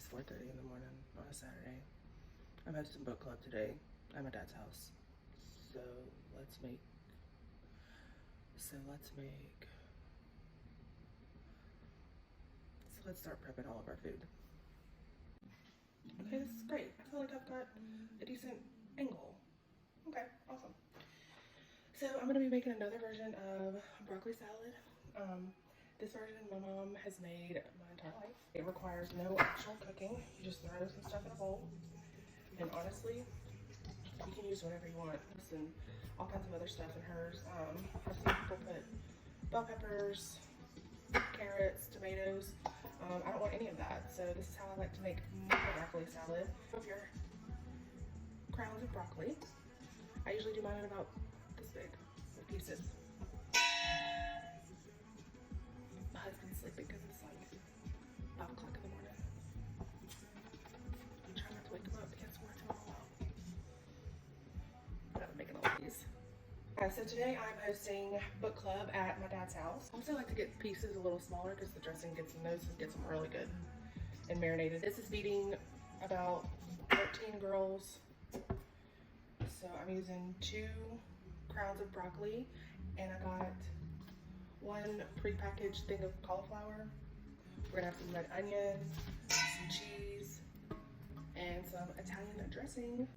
It's 4:30 in the morning on a Saturday. I'm hosting book club today at my dad's house. So let's make, let's start prepping all of our food. Okay, this is great. I feel like I've got a decent angle. Okay, awesome. So I'm gonna be making another version of broccoli salad. This version my mom has made my entire life. It requires no actual cooking. You just throw some stuff in a bowl. And honestly, you can use whatever you want. Listen, all kinds of other stuff in hers. I've seen people put bell peppers, carrots, tomatoes. I don't want any of that. So this is how I like to make my broccoli salad. Of your crowns of broccoli. I usually do mine in about this big pieces. My husband's sleeping because it's like 5 o'clock in the morning. I'm trying not to wake him up because we're working all out. But I'm making all these. So today I'm hosting book club at my dad's house. I also like to get pieces a little smaller because the dressing gets in those and gets them really good and marinated. This is feeding about 13 girls. So I'm using 2 crowns of broccoli, and I got 1 prepackaged thing of cauliflower. We're gonna have some red onion, some cheese, and some Italian dressing.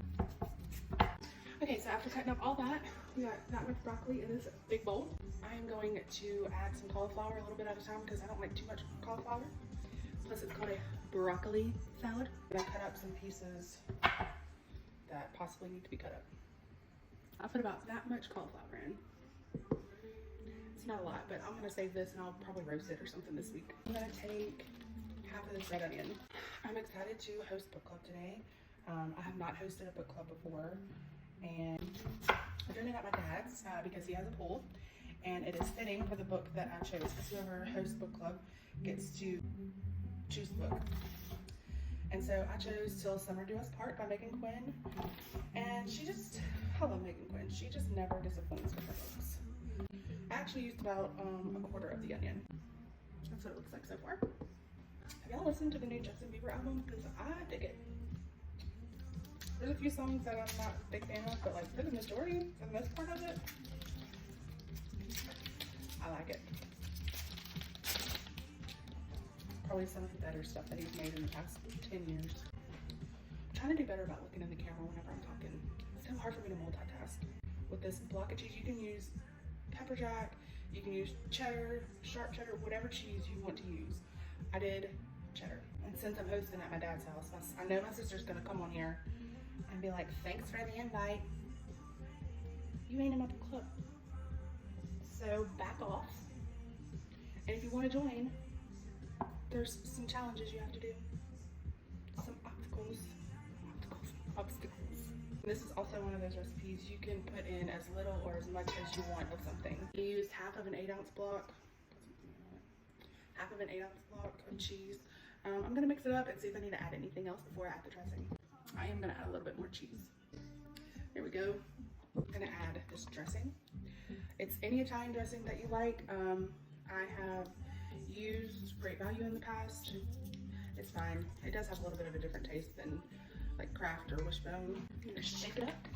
Okay, so after cutting up all that, we got that much broccoli in this big bowl. I am going to add some cauliflower a little bit at a time because I don't like too much cauliflower. Plus it's called a broccoli salad. I'm gonna cut up some pieces that possibly need to be cut up. I'll put about that much cauliflower in. It's not a lot, but I'm gonna save this and I'll probably roast it or something this week. I'm gonna take half of this red onion. I'm excited to host book club today. I have not hosted a book club before, and I'm doing it at my dad's because he has a pool, and it is fitting for the book that I chose, because whoever hosts book club gets to choose the book. And so I chose Till Summer Do Us Part by Megan Quinn, and I love Megan Quinn. She just never disappoints with her books. I actually used about a quarter of the onion. That's what it looks like so far. Have y'all listened to the new Justin Bieber album? Because I dig it. There's a few songs that I'm not a big fan of, but like for the majority, for the most part of it, I like it. Probably some of the better stuff that he's made in the past 10 years. I'm trying to do better about looking in the camera whenever I'm talking. It's so hard for me to multitask. With this block of cheese, you can use pepper jack, you can use cheddar, sharp cheddar, whatever cheese you want to use. I did cheddar. And since I'm hosting at my dad's house, I know my sister's gonna come on here and be like, thanks for the invite. You ain't in my book club. So back off. And if you wanna join, there's some challenges you have to do. Some obstacles. This is also one of those recipes you can put in as little or as much as you want of something. You use half of an 8-ounce block, of cheese. I'm gonna mix it up and see if I need to add anything else before I add the dressing. I am gonna add a little bit more cheese. There we go. I'm gonna add this dressing. It's any Italian dressing that you like. I have used Great Value in the past. It's fine. It does have a little bit of a different taste than like Kraft or Wishbone. I'm gonna shake it up.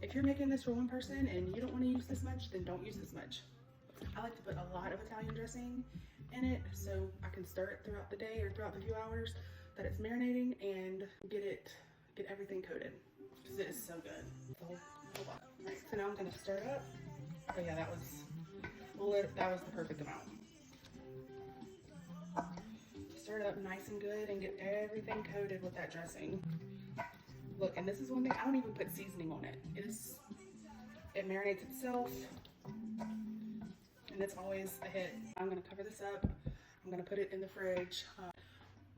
If you're making this for one person and you don't want to use this much, then don't use this much. I like to put a lot of Italian dressing in it so I can stir it throughout the day or throughout the few hours that it's marinating and get everything coated, because it is so good. Hold on. All right, so now I'm gonna stir it up. Oh yeah, that was the perfect amount. Stir it up nice and good and get everything coated with that dressing. Look, and this is one thing, I don't even put seasoning on it. It marinates itself, and it's always a hit. I'm gonna cover this up. I'm gonna put it in the fridge. I'm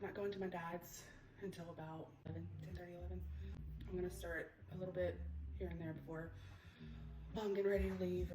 not going to my dad's until about 10:30, 11. I'm gonna stir it a little bit here and there before I'm getting ready to leave.